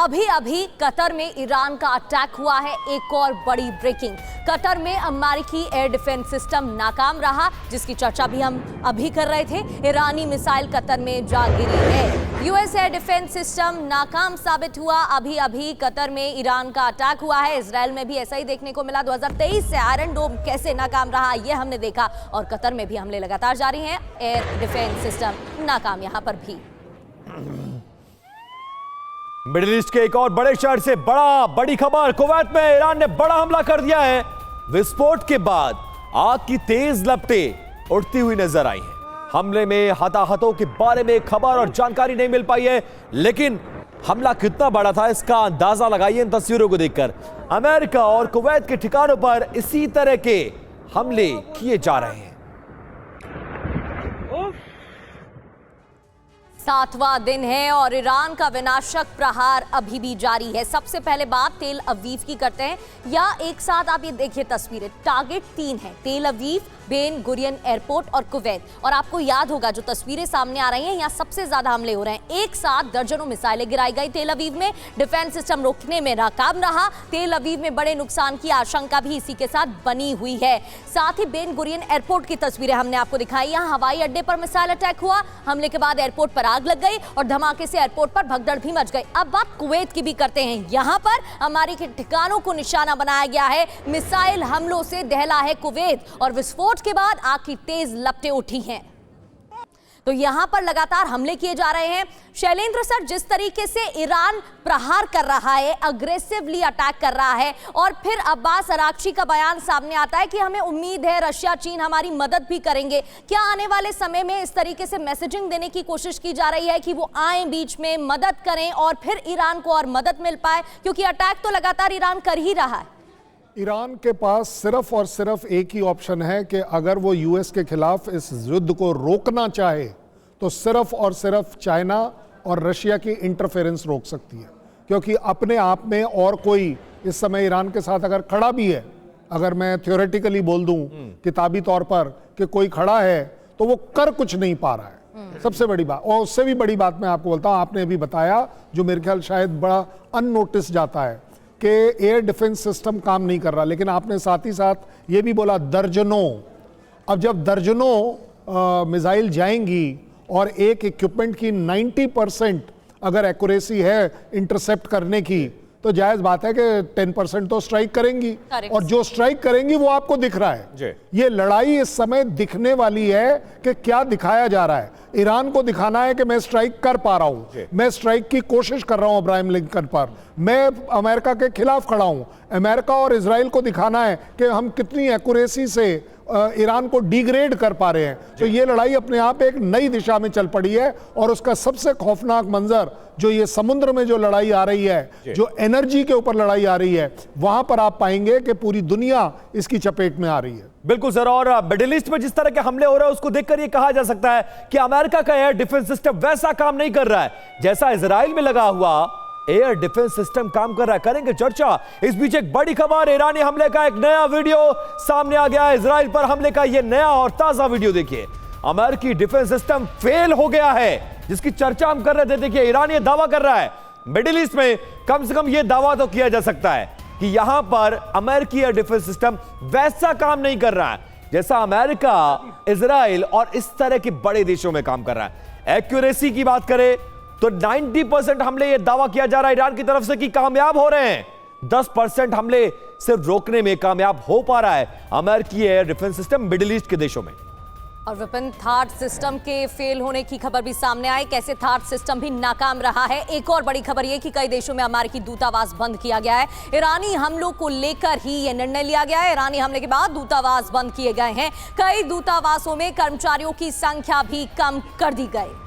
अभी अभी कतर में ईरान का अटैक हुआ है। एक और बड़ी ब्रेकिंग, कतर में अमेरिकी एयर डिफेंस सिस्टम नाकाम रहा, जिसकी चर्चा भी हम अभी कर रहे थे। ईरानी मिसाइल कतर में जा गिरी है। यूएस एयर डिफेंस सिस्टम नाकाम साबित हुआ। अभी अभी कतर में ईरान का अटैक हुआ है। इजराइल में भी ऐसा ही देखने को मिला। 2023 से आयरन डोम कैसे नाकाम रहा ये हमने देखा, और कतर में भी हमले लगातार जारी हैं। एयर डिफेंस सिस्टम नाकाम यहां पर भी। मिडिल ईस्ट के एक और बड़े शहर से बड़ी खबर, कुवैत में ईरान ने बड़ा हमला कर दिया है। विस्फोट के बाद आग की तेज लपटें उठती हुई नजर आई हैं। हमले में हताहतों के बारे में खबर और जानकारी नहीं मिल पाई है, लेकिन हमला कितना बड़ा था इसका अंदाजा लगाइए इन तस्वीरों को देखकर। अमेरिका और कुवैत के ठिकानों पर इसी तरह के हमले किए जा रहे हैं। 7वां दिन है और ईरान का विनाशक प्रहार अभी भी जारी है। सबसे पहले बात तेल अवीव की करते हैं, या एक साथ आप ये देखिए तस्वीरें। टारगेट 3 है, तेल अवीव, बेन गुरियन एयरपोर्ट और कुवैत। और आपको याद होगा जो तस्वीरें सामने आ रही हैं, यहाँ सबसे ज्यादा हमले हो रहे हैं। एक साथ दर्जनों मिसाइलें गिराई गई तेल अवीव में। डिफेंस सिस्टम रोकने में नाकाम रहा। तेल अवीव में बड़े नुकसान की आशंका भी इसी के साथ बनी हुई है। साथ ही बेन गुरियन एयरपोर्ट की तस्वीरें हमने आपको दिखाई। यहाँ हवाई अड्डे पर मिसाइल अटैक हुआ। हमले के बाद एयरपोर्ट पर आग लग गई और धमाके से एयरपोर्ट पर भगदड़ भी मच गई। अब बात कुवैत की भी करते हैं। यहाँ पर अमेरिकी ठिकानों को निशाना बनाया गया है। मिसाइल हमलों से दहला है कुवैत, और विस्फोट के बाद आग की तेज लपटें उठी हैं। तो यहां पर लगातार हमले किए जा रहे हैं। शैलेंद्र सर, जिस तरीके से ईरान प्रहार कर रहा है, अग्रेसिवली अटैक कर रहा है, और फिर अब्बास अराक्ची का बयान सामने आता है कि हमें उम्मीद है रशिया चीन हमारी मदद भी करेंगे। क्या आने वाले समय में इस तरीके से मैसेजिंग देने की कोशिश की जा रही है कि वो आए बीच में, मदद करें और फिर ईरान को और मदद मिल पाए? क्योंकि अटैक तो लगातार ईरान कर ही रहा है। ईरान के पास सिर्फ और सिर्फ एक ही ऑप्शन है कि अगर वो यूएस के खिलाफ इस युद्ध को रोकना चाहे तो सिर्फ और सिर्फ चाइना और रशिया की इंटरफेरेंस रोक सकती है। क्योंकि अपने आप में और कोई इस समय ईरान के साथ अगर खड़ा भी है, अगर मैं थ्योरेटिकली बोल दूं किताबी तौर पर कि कोई खड़ा है, तो वो कर कुछ नहीं पा रहा है। सबसे बड़ी बात, और उससे भी बड़ी बात मैं आपको बोलता हूं, आपने अभी बताया जो मेरे ख्याल शायद बड़ा अननोटिस जाता है कि एयर डिफेंस सिस्टम काम नहीं कर रहा, लेकिन आपने साथ ही साथ ये भी बोला दर्जनों। अब जब दर्जनों मिसाइल जाएंगी और एक इक्विपमेंट की 90% अगर एक्यूरेसी है इंटरसेप्ट करने की, तो जायज बात है कि 10% तो स्ट्राइक करेंगी, और जो स्ट्राइक करेंगी वो आपको दिख रहा है। ये लड़ाई इस समय दिखने वाली है कि क्या दिखाया जा रहा है। ईरान को दिखाना है कि मैं स्ट्राइक कर पा रहा हूं, मैं स्ट्राइक की कोशिश कर रहा हूं अब्राहम लिंकन पर, मैं अमेरिका के खिलाफ खड़ा हूं। अमेरिका और इजराइल को दिखाना है कि हम कितनी एक्यूरेसी से ईरान को डिग्रेड कर पा रहे हैं। तो ये लड़ाई अपने आप एक नई दिशा में चल पड़ी है, और उसका सबसे खौफनाक मंजर जो ये समुद्र में जो लड़ाई आ रही है, जो एनर्जी के ऊपर लड़ाई आ रही है, वहां पर आप पाएंगे कि पूरी दुनिया इसकी चपेट में आ रही है। बिल्कुल सर, और मिडिल ईस्ट में जिस तरह के हमले हो रहे हैं उसको देखकर यह कहा जा सकता है कि अमेरिका का एयर डिफेंस सिस्टम वैसा काम नहीं कर रहा है जैसा इजराइल में लगा हुआ एयर डिफेंस सिस्टम काम कर रहा है। करेंगे चर्चा। इस बीच एक बड़ी खबर, ईरानी हमले का एक नया वीडियो सामने आ गया है। इजराइल पर हमले का यह नया और ताजा वीडियो देखिए। अमेरिकी डिफेंस सिस्टम फेल हो गया है, जिसकी चर्चा हम कर रहे थे। देखिए ईरान ये दावा कर रहा है। मिडिल ईस्ट में कम से कम यह दावा तो किया जा सकता है कि यहां पर अमेरिकी एयर डिफेंस सिस्टम वैसा काम नहीं कर रहा है जैसा अमेरिका, इजराइल और इस तरह के बड़े देशों में काम कर रहा है। एक्यूरेसी की बात करें तो 90% हमले यह दावा किया जा रहा है ईरान की तरफ से कि कामयाब हो रहे हैं। 10% हमले सिर्फ रोकने में कामयाब हो पा रहा है अमेरिकी air defence system middle east के देशों में। और विपिन, थार्ड सिस्टम के फेल होने की खबर भी सामने आई। कैसे थार्ड सिस्टम भी नाकाम रहा है। एक और बड़ी खबर यह कि कई देशों में अमेरिकी दूतावास बंद किया गया है। ईरानी हमलों को लेकर ही यह निर्णय लिया गया है। ईरानी हमले के बाद दूतावास बंद किए गए हैं। कई दूतावासों में कर्मचारियों की संख्या भी कम कर दी गई।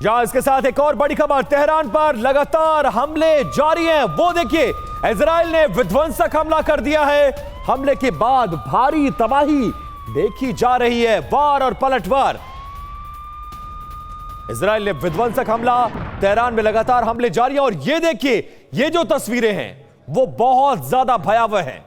जहां इसके साथ एक और बड़ी खबर, तेहरान पर लगातार हमले जारी हैं। वो देखिए, इजराइल ने विध्वंसक हमला कर दिया है। हमले के बाद भारी तबाही देखी जा रही है, वार और पलटवार। इजराइल ने विध्वंसक हमला, तेहरान में लगातार हमले जारी हैं। और ये देखिए, ये जो तस्वीरें हैं वो बहुत ज्यादा भयावह हैं।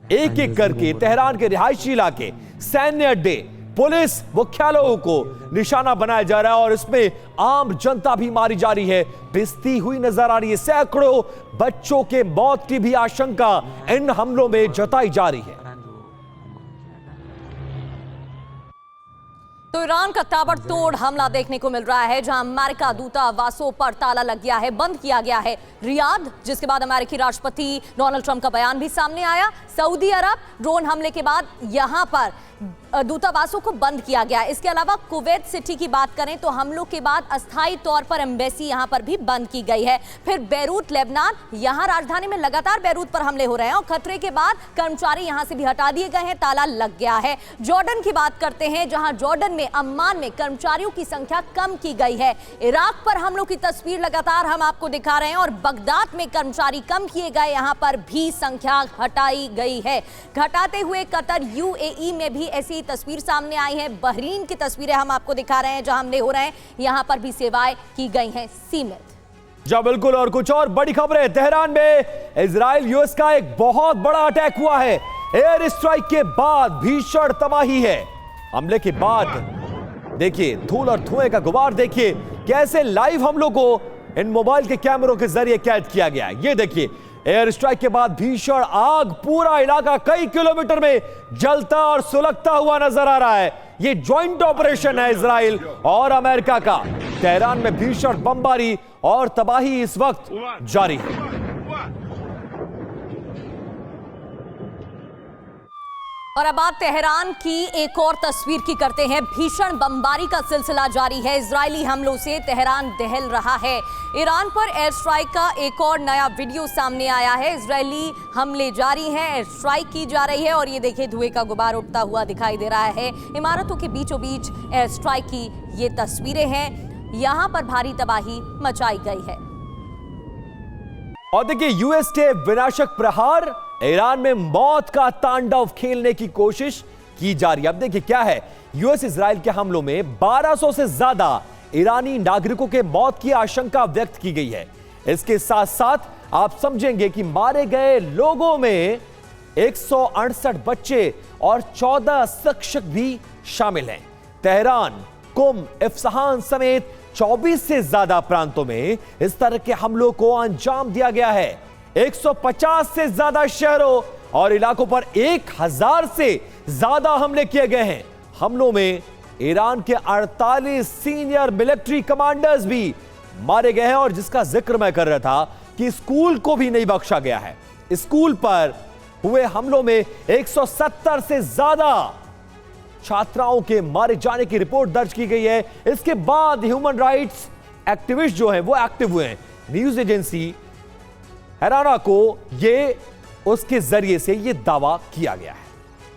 एक एक करके तेहरान के रिहायशी इलाके, सैन्य अड्डे, पुलिस मुख्यालयों को निशाना बनाया जा रहा है और इसमें आम जनता भी मारी जा रही है, पिसती हुई नजर आ रही है। सैकड़ों बच्चों के मौत की भी आशंका इन हमलों में जताई जा रही है। तो ईरान का ताबड़तोड़ हमला देखने को मिल रहा है, जहां अमेरिका दूतावासों पर ताला लग गया है, बंद किया गया है रियाद, जिसके बाद अमेरिकी राष्ट्रपति डोनाल्ड ट्रंप का बयान भी सामने आया। सऊदी अरब ड्रोन हमले के बाद यहां पर दूतावासों को बंद किया गया। इसके अलावा कुवैत सिटी की बात करें तो हमलों के बाद अस्थायी तौर पर एम्बेसी यहां पर भी बंद की गई है। फिर बेरूत लेबनान, यहां राजधानी में लगातार बेरूत पर हमले हो रहे हैं और खतरे के बाद कर्मचारी यहां से भी हटा दिए गए हैं, ताला लग गया है। जॉर्डन की बात करते हैं, जहां जॉर्डन में अम्मान में कर्मचारियों की संख्या कम की गई है। इराक पर हमलों की तस्वीर लगातार हम आपको दिखा रहे हैं और बगदाद में कर्मचारी कम किए गए, यहां पर भी संख्या हटाई गई है। घटाते हुए कतर, यूएई में भी ऐसी तस्वीर सामने आई है। बहरीन की तस्वीरें हम आपको दिखा रहे हैं, जहां हमले हो रहे हैं, यहां पर भी सेवाएं की गई हैं सीमित। जी बिल्कुल, और कुछ और बड़ी खबरें। तेहरान में इजराइल यूएस का एक बहुत बड़ा अटैक हुआ है। एयर स्ट्राइक के बाद भीषण तबाही है। हमले के बाद देखिए धूल और धुएं का गुबार, देखिए कैसे लाइव हमलों को इन मोबाइल के कैमरों के जरिए कैद किया गया है। ये देखिए एयर स्ट्राइक के बाद भीषण आग, पूरा इलाका कई किलोमीटर में जलता और सुलगता हुआ नजर आ रहा है। ये ज्वाइंट ऑपरेशन है इजराइल और अमेरिका का। तेहरान में भीषण बमबारी और तबाही इस वक्त जारी है। और अब बात तेहरान की एक और तस्वीर की करते हैं। भीषण बमबारी का सिलसिला जारी है। इजरायली हमलों से तेहरान दहल रहा है। ईरान पर एयर स्ट्राइक का एक और नया वीडियो सामने आया है। इजरायली हमले जारी हैं, एयर स्ट्राइक की जा रही है और ये देखिए धुएं का गुबार उठता हुआ दिखाई दे रहा है। इमारतों के बीचों बीच एयर स्ट्राइक की ये तस्वीरें हैं। यहां पर भारी तबाही मचाई गई है। और देखिए यूएस के विनाशक प्रहार, ईरान में मौत का तांडव खेलने की कोशिश की जा रही है। अब देखिए क्या है, यूएस इजराइल के हमलों में 1200 से ज्यादा ईरानी नागरिकों के मौत की आशंका व्यक्त की गई है। इसके साथ साथ आप समझेंगे कि मारे गए लोगों में 168 बच्चे और 14 शिक्षक भी शामिल हैं। तेहरान, कुम, इफ्सहान समेत 24 से ज्यादा प्रांतों में इस तरह के हमलों को अंजाम दिया गया है। 150 से ज्यादा शहरों और इलाकों पर 1000 से ज्यादा हमले किए गए हैं। हमलों में ईरान के 48 सीनियर मिलिट्री कमांडर्स भी मारे गए हैं और जिसका जिक्र मैं कर रहा था कि स्कूल को भी नहीं बख्शा गया है। स्कूल पर हुए हमलों में 170 से ज्यादा छात्राओं के मारे जाने की रिपोर्ट दर्ज की गई है। इसके बाद ह्यूमन राइट्स एक्टिविस्ट जो हैं वो एक्टिव हुए हैं। न्यूज एजेंसी हैराना को ये उसके जरिए से ये दावा किया गया है।